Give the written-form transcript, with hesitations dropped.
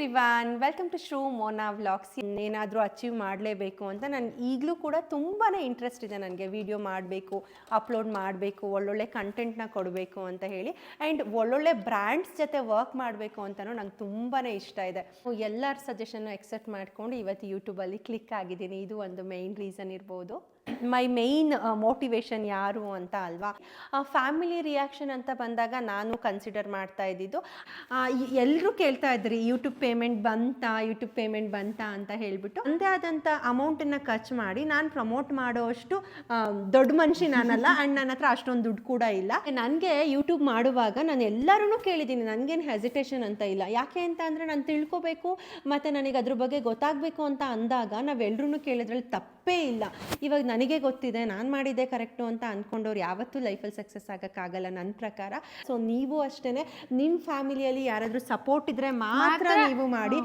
Everyone, welcome to Shru Mona vlogs. ಏನಾದರೂ achieve ಮಾಡಲೇಬೇಕು ಅಂತ ನಾನು ಈಗಲೂ ಕೂಡ ತುಂಬಾ ಇಂಟ್ರೆಸ್ಟ್ ಇದೆ ನನಗೆ. ವಿಡಿಯೋ ಮಾಡಬೇಕು, ಅಪ್ಲೋಡ್ ಮಾಡಬೇಕು, ಒಳ್ಳೊಳ್ಳೆ ಕಂಟೆಂಟ್ನ ಕೊಡಬೇಕು ಅಂತ ಹೇಳಿ. ಆ್ಯಂಡ್ ಒಳ್ಳೊಳ್ಳೆ ಬ್ರ್ಯಾಂಡ್ಸ್ ಜೊತೆ ವರ್ಕ್ ಮಾಡಬೇಕು ಅಂತಲೂ ನಂಗೆ ತುಂಬಾ ಇಷ್ಟ ಇದೆ. ಎಲ್ಲರ ಸಜೆಷನ್ನು ಎಕ್ಸೆಪ್ಟ್ ಮಾಡಿಕೊಂಡು ಇವತ್ತು ಯೂಟ್ಯೂಬಲ್ಲಿ ಕ್ಲಿಕ್ ಆಗಿದ್ದೀನಿ. ಇದು ಒಂದು ಮೇಯ್ನ್ ರೀಸನ್ ಇರ್ಬೋದು. ಮೈ ಮೇಯ್ನ್ ಮೋಟಿವೇಶನ್ ಯಾರು ಅಂತ ಅಲ್ವಾ, ಫ್ಯಾಮಿಲಿ ರಿಯಾಕ್ಷನ್ ಅಂತ ಬಂದಾಗ ನಾನು ಕನ್ಸಿಡರ್ ಮಾಡ್ತಾ ಇದ್ದಿದ್ದು, ಎಲ್ಲರೂ ಕೇಳ್ತಾ ಇದ್ರಿ ಯೂಟ್ಯೂಬ್ ಪೇಮೆಂಟ್ ಬಂತಾ ಅಂತ ಹೇಳಿಬಿಟ್ಟು, ಅಂದೇ ಆದಂಥ ಅಮೌಂಟನ್ನು ಖರ್ಚು ಮಾಡಿ ನಾನು ಪ್ರಮೋಟ್ ಮಾಡೋಷ್ಟು ದೊಡ್ಡ ಮನುಷ್ಯ ನಾನಲ್ಲ. ಆ್ಯಂಡ್ ನನ್ನ ಹತ್ರ ಅಷ್ಟೊಂದು ದುಡ್ಡು ಕೂಡ ಇಲ್ಲ. ನನಗೆ ಯೂಟ್ಯೂಬ್ ಮಾಡುವಾಗ ನಾನು ಎಲ್ಲರೂ ಕೇಳಿದ್ದೀನಿ, ನನಗೇನು ಹೆಸಿಟೇಷನ್ ಅಂತ ಇಲ್ಲ. ಯಾಕೆ ಅಂತ ಅಂದರೆ ನಾನು ತಿಳ್ಕೊಬೇಕು ಮತ್ತು ನನಗೆ ಅದ್ರ ಬಗ್ಗೆ ಗೊತ್ತಾಗಬೇಕು ಅಂತ ಅಂದಾಗ ನಾವೆಲ್ಲರೂ ಕೇಳಿದ್ರಲ್ಲಿ ತಪ್ಪೇ ಇಲ್ಲ. ಇವಾಗ ನನಗೆ ಗೊತ್ತಿದೆ, ನಾನು ಮಾಡಿದ್ದೆ ಕರೆಕ್ಟು ಅಂತ ಅಂದ್ಕೊಂಡವ್ರು ಯಾವತ್ತೂ ಲೈಫಲ್ಲಿ ಸಕ್ಸಸ್ ಆಗೋಕ್ಕಾಗಲ್ಲ ನನ್ನ ಪ್ರಕಾರ. ಸೊ ನೀವು ಅಷ್ಟೇ, ನಿಮ್ಮ ಫ್ಯಾಮಿಲಿಯಲ್ಲಿ ಯಾರಾದರೂ ಸಪೋರ್ಟ್ ಇದ್ದರೆ ಮಾತ್ರ ನೀವು ಮಾಡಿ.